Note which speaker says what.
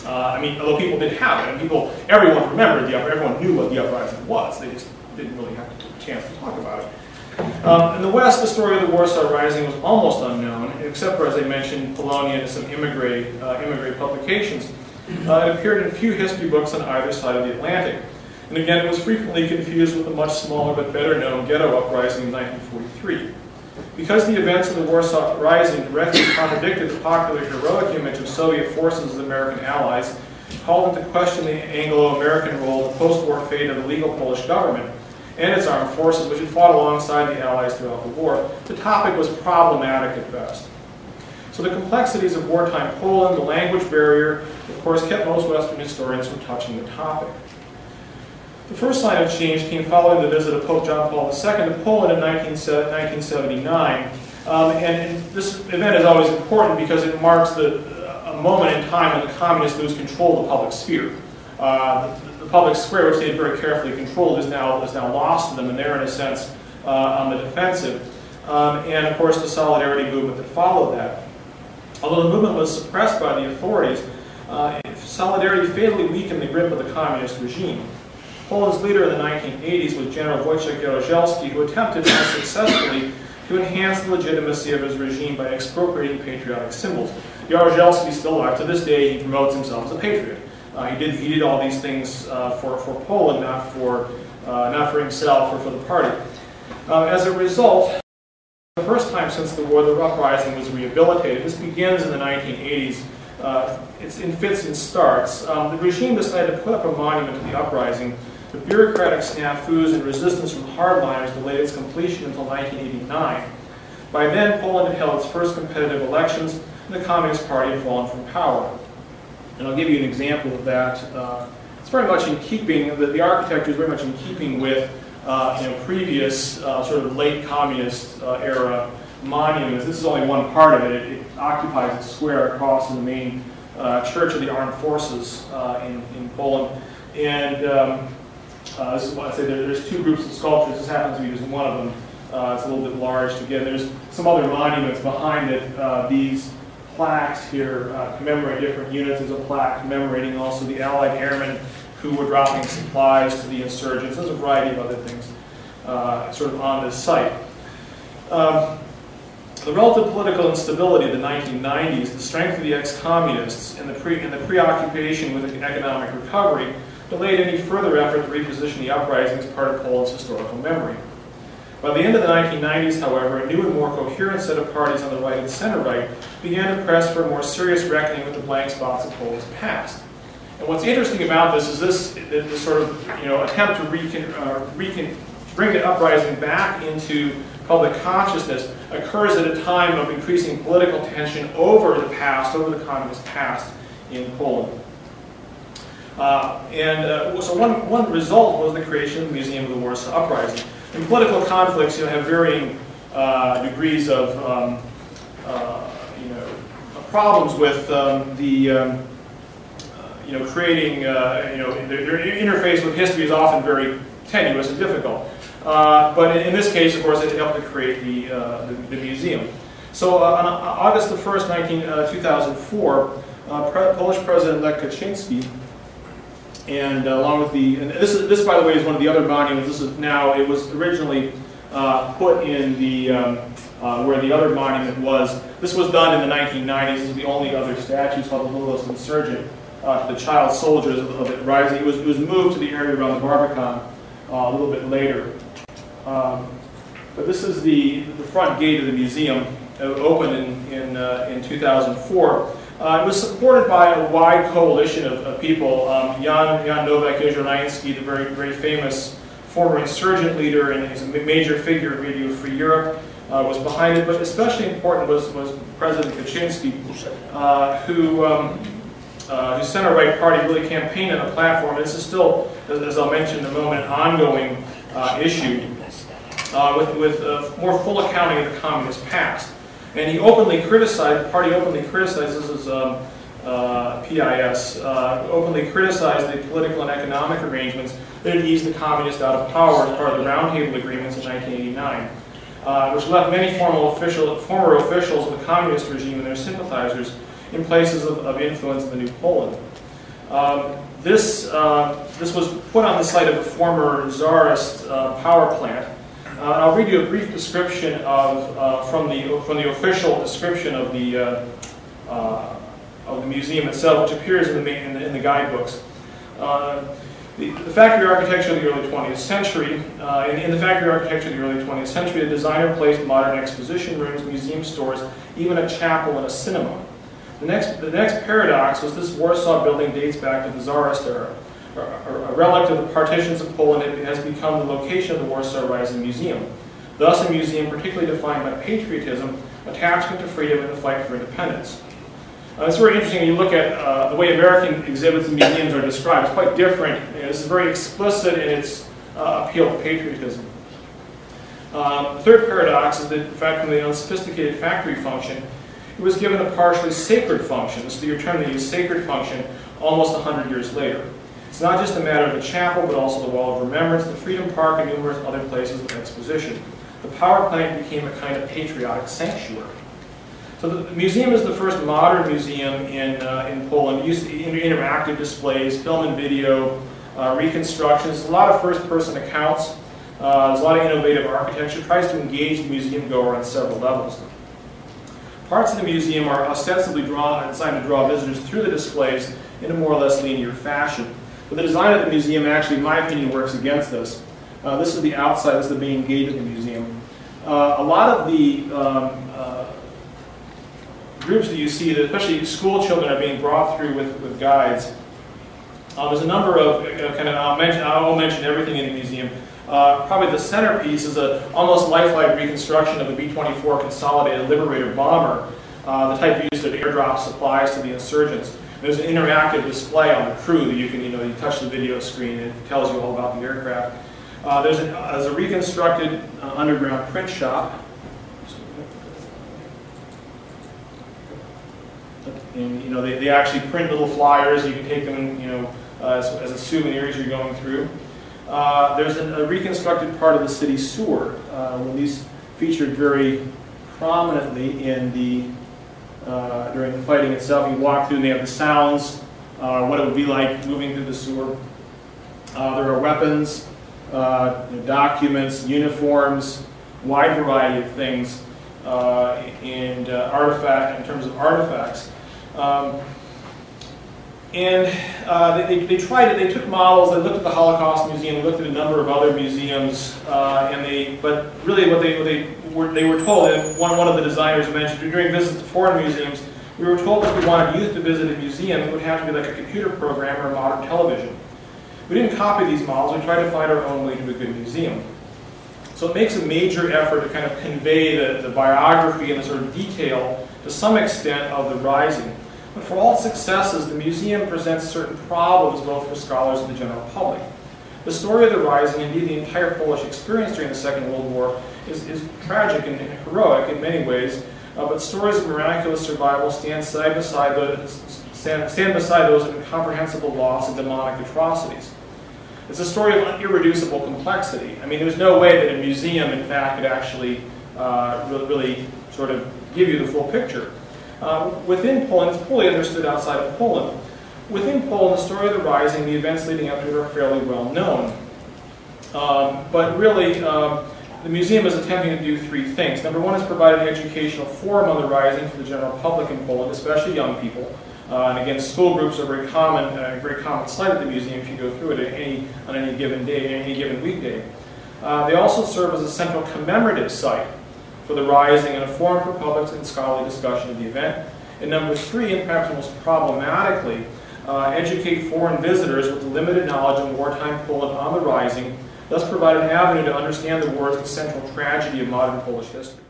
Speaker 1: I mean, although people did have it, and everyone remembered everyone knew what the uprising was. They just didn't really have a chance to talk about it. In the West, the story of the Warsaw Rising was almost unknown, except for, as I mentioned, Polonia and some immigrant publications. It appeared in a few history books on either side of the Atlantic. And again, it was frequently confused with the much smaller but better-known ghetto uprising in 1943. Because the events of the Warsaw Rising directly contradicted the popular heroic image of Soviet forces as American allies, called into question the Anglo-American role in the post-war fate of the legal Polish government and its armed forces, which had fought alongside the Allies throughout the war, the topic was problematic at best. So the complexities of wartime Poland, the language barrier, of course, kept most Western historians from touching the topic. The first sign of change came following the visit of Pope John Paul II to Poland in 1979. And this event is always important because it marks a moment in time when the communists lose control of the public sphere. The public square, which they had very carefully controlled, is now lost to them, and they're in a sense on the defensive. And of course, the solidarity movement that followed that. Although the movement was suppressed by the authorities, solidarity fatally weakened the grip of the communist regime. Poland's leader in the 1980s was General Wojciech Radzilowski, who attempted unsuccessfully to enhance the legitimacy of his regime by expropriating patriotic symbols. Radzilowski is still alive. To this day, he promotes himself as a patriot. He did all these things for Poland, not for himself or for the party. As a result, the first time since the war, the uprising was rehabilitated. This begins in the 1980s. It's in fits and starts. The regime decided to put up a monument to the uprising. The bureaucratic snafus and resistance from hardliners delayed its completion until 1989. By then, Poland had held its first competitive elections, and the Communist Party had fallen from power. And I'll give you an example of that. It's very much in keeping, the architecture is very much in keeping with previous sort of late communist era monuments. This is only one part of it. It occupies a square across from the main Church of the Armed Forces in Poland. And this is what I say, there's two groups of sculptures. This happens to be just one of them. It's a little bit large to get. There's some other monuments behind it. These plaques here commemorate different units. There's a plaque commemorating also the Allied airmen who were dropping supplies to the insurgents. There's a variety of other things sort of on this site. The relative political instability of the 1990s, the strength of the ex-communists, and the preoccupation with economic recovery delayed any further effort to reposition the uprising as part of Poland's historical memory. By the end of the 1990s, however, a new and more coherent set of parties on the right and center-right began to press for a more serious reckoning with the blank spots of Poland's past. And what's interesting about this is this sort of attempt to bring the uprising back into public consciousness occurs at a time of increasing political tension over the past, over the communist past in Poland. So one result was the creation of the Museum of the Warsaw Uprising. And political conflicts have varying degrees of problems with creating, their interface with history is often very tenuous and difficult. But in this case, of course, it helped to create the museum. So on August the 1st, 2004, Polish President-elect Kaczynski, and along with this by the way is one of the other monuments. It was originally put in the where the other monument was. This was done in the 1990s. This is the only other statue. It's called the Littlest Insurgent, to the child soldiers of the rising. It was moved to the area around the Barbican a little bit later. But this is the front gate of the museum. It opened in 2004. It was supported by a wide coalition of people. Jan Nowak Jeziernański, the very famous former insurgent leader and he's a major figure in Radio Free Europe, was behind it. But especially important was President Kaczynski, whose center-right party really campaigned on a platform. This is still, as I'll mention in a moment, an ongoing issue with more full accounting of the communist past. And he openly criticized, the party openly criticized, this is PIS, openly criticized the political and economic arrangements that had eased the communists out of power as part of the Roundtable Agreements in 1989, which left many former officials of the communist regime and their sympathizers in places of influence in the new Poland. This was put on the site of a former Tsarist power plant. I'll read you a brief description of from the official description of the museum itself, which appears in the guidebooks. The factory architecture of the early 20th century. In the factory architecture of the early 20th century, the designer placed modern exposition rooms, museum stores, even a chapel and a cinema. The next paradox was this Warsaw building dates back to the Tsarist era. A relic of the partitions of Poland, it has become the location of the Warsaw Rising Museum. Thus a museum particularly defined by patriotism, attachment to freedom, and the fight for independence. It's very interesting when you look at the way American exhibits and museums are described. It's quite different. This is very explicit in its appeal to patriotism. The third paradox is that, in fact, from the unsophisticated factory function, it was given a partially sacred function. This is the term they use, sacred function, almost 100 years later. It's not just a matter of the chapel, but also the Wall of Remembrance, the Freedom Park, and numerous other places of exposition. The power plant became a kind of patriotic sanctuary. So the museum is the first modern museum in Poland. It used interactive displays, film and video, reconstructions, a lot of first-person accounts. There's a lot of innovative architecture. It tries to engage the museum goer on several levels. Parts of the museum are ostensibly designed to draw visitors through the displays in a more or less linear fashion. But the design of the museum actually, in my opinion, works against this. This is the outside, this is the main gate of the museum. A lot of the groups that you see, especially school children, are being brought through with guides. There's a number of, I won't mention everything in the museum. Probably the centerpiece is an almost lifelike reconstruction of a B-24 Consolidated Liberator bomber, the type used to airdrop supplies to the insurgents. There's an interactive display on the crew that you can, you touch the video screen and it tells you all about the aircraft. There's a reconstructed underground print shop. And they actually print little flyers. You can take them, as a souvenir as you're going through. There's a reconstructed part of the city sewer. These featured very prominently in during the fighting itself. You walk through and they have the sounds, what it would be like moving through the sewer. There are weapons, documents, uniforms, wide variety of things, and in terms of artifacts. They took models, they looked at the Holocaust Museum, they looked at a number of other museums, but really what they were told, and one of the designers mentioned, during visits to foreign museums, we were told that if we wanted youth to visit a museum, it would have to be like a computer program or a modern television. We didn't copy these models, we tried to find our own way to a good museum. So it makes a major effort to kind of convey the biography and the sort of detail, to some extent, of the Rising. But for all its successes, the museum presents certain problems both for scholars and the general public. The story of the Rising, indeed the entire Polish experience during the Second World War, is tragic and heroic in many ways, but stories of miraculous survival stand beside those of incomprehensible loss and demonic atrocities. It's a story of irreducible complexity. I mean, there's no way that a museum, in fact, could actually really sort of give you the full picture. Within Poland, it's fully understood outside of Poland. Within Poland, the story of the Rising, the events leading up to it are fairly well known. But really, the museum is attempting to do three things. Number one is provide an educational forum on the Rising for the general public in Poland, especially young people. And again, school groups are a very common sight at the museum if you go through it on any given day, any given weekday. They also serve as a central commemorative site for the Rising and a forum for public and scholarly discussion of the event. And number three, and perhaps most problematically, educate foreign visitors with limited knowledge of wartime Poland on the Rising, thus provide an avenue to understand the war as the central tragedy of modern Polish history.